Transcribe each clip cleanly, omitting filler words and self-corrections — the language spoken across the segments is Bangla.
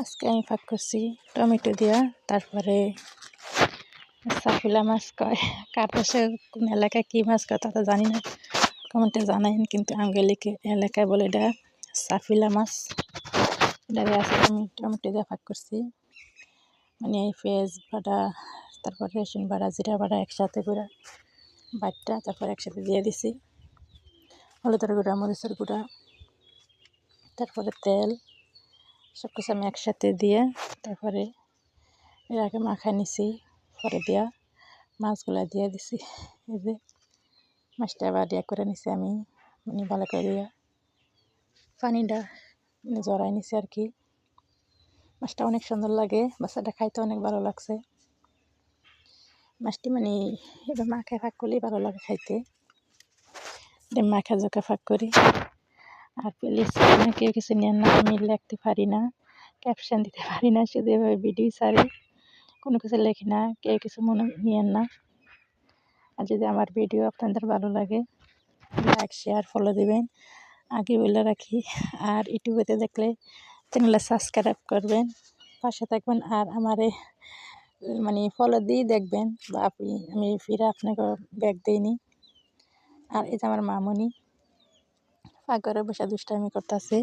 আজকে আমি পাক করছি টমেটো দিয়া, তারপরে সাফিলা মাছ কয়। কার পাশে কোন এলাকায় কী মাছ কয় তা তো জানি না, কমেন্টে জানাইন। কিন্তু আঙ্গেলিকে এলাকায় বলে এটা সাফিলা মাছ। এটাকে আজকে আমি টমেটো দিয়ে পাক করছি, মানে এই পেঁয়াজ বাটা, তারপর রসুন বাটা, জিরা বাটা একসাথে করে বাটটা তারপর একসাথে দিয়ে দিছি। হলুদের গুঁড়া, মরিচের গুঁড়া, তারপরে তেল, সব কিছু আমি একসাথে দিয়ে তারপরে এর আগে মাখায় নিছি। পরে দিয়া মাছগুলা দিয়ে দিছি। এই যে মাছটা আবার ইয়ে করে নিছি আমি, মানে ভালো করে দিয়া পানিটা জড়াই নিছি আর কি। মাছটা অনেক সুন্দর লাগে, বাচ্চাটা খাইতে অনেক ভালো লাগছে। মাছটি মানে এবার মাখায় ফাঁক করলেই ভালো লাগে খাইতে, মাখা জোকা ফাঁক করি। আর প্লিজ কেউ কিছু নেন না, আমি লিখতে পারি না, ক্যাপশন দিতে পারি না, শুধু এভাবে ভিডিও ছাড়ি, কোনো কিছু লেখি না, কেউ কিছু মনে নিয়েন না। আর যদি আমার ভিডিও আপনাদের ভালো লাগে, লাইক শেয়ার ফলো দিবেন, আগে বলে রাখি। আর ইউটিউবেতে দেখলে চ্যানেলে সাবস্ক্রাইব করবেন, পাশে থাকবেন। আর আমারে মানে ফলো দিয়ে দেখবেন, বা আমি ফিরে আপনাকে ব্যাগ দিইনি। আর এই যে আমার মামনি ফাঁক করে বসে দুষ্টামি করতেছে।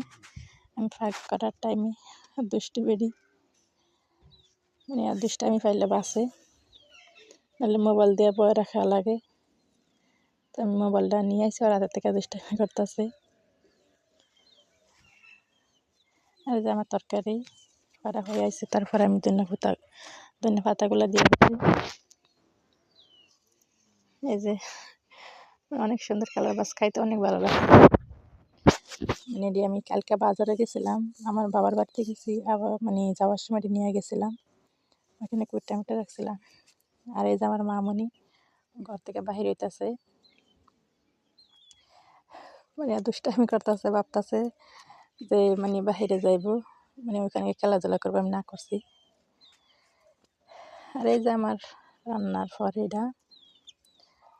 আমি ফাঁক করার টাইমে দুষ্টু বেরি, মানে আর দুষ্টামি পাইলে বাসে, নাহলে মোবাইল দিয়ে বয়ে রাখা লাগে। তো আমি মোবাইলটা নিয়ে আসি, ওর হাতের থেকে দুষ্টামি করতেছে। আর যে আমার তরকারি করা হয়ে আসছে, তারপরে আমি ধনে পাতাগুলো দিয়ে দিচ্ছি। এই যে অনেক সুন্দর কালার, বাস খাইতে অনেক ভালো লাগে। মানে এটি আমি কালকে বাজারে গেছিলাম, আমার বাবার বাড়িতে গেছি, আবার মানে যাওয়ার সময় নিয়ে গেছিলাম, ওখানে টমেটো রাখছিলাম। আর এই যে আমার মামনি ঘর থেকে বাহির হইতেছে, মানে দুষ্টামি করতেছে, ভাবতেছে যে মানে বাহিরে যাইব, মানে ওইখানে খেলাধুলা করবো, আমি না করছি। আর এই যে আমার রান্নার পর এটা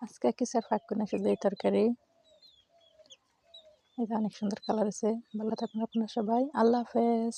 আজকে কিছু আর ফাঁক করে শুধু এই তরকারি। এটা অনেক সুন্দর কালার আছে। ভালো থাকুন আপনারা সবাই, আল্লাহ হাফেজ।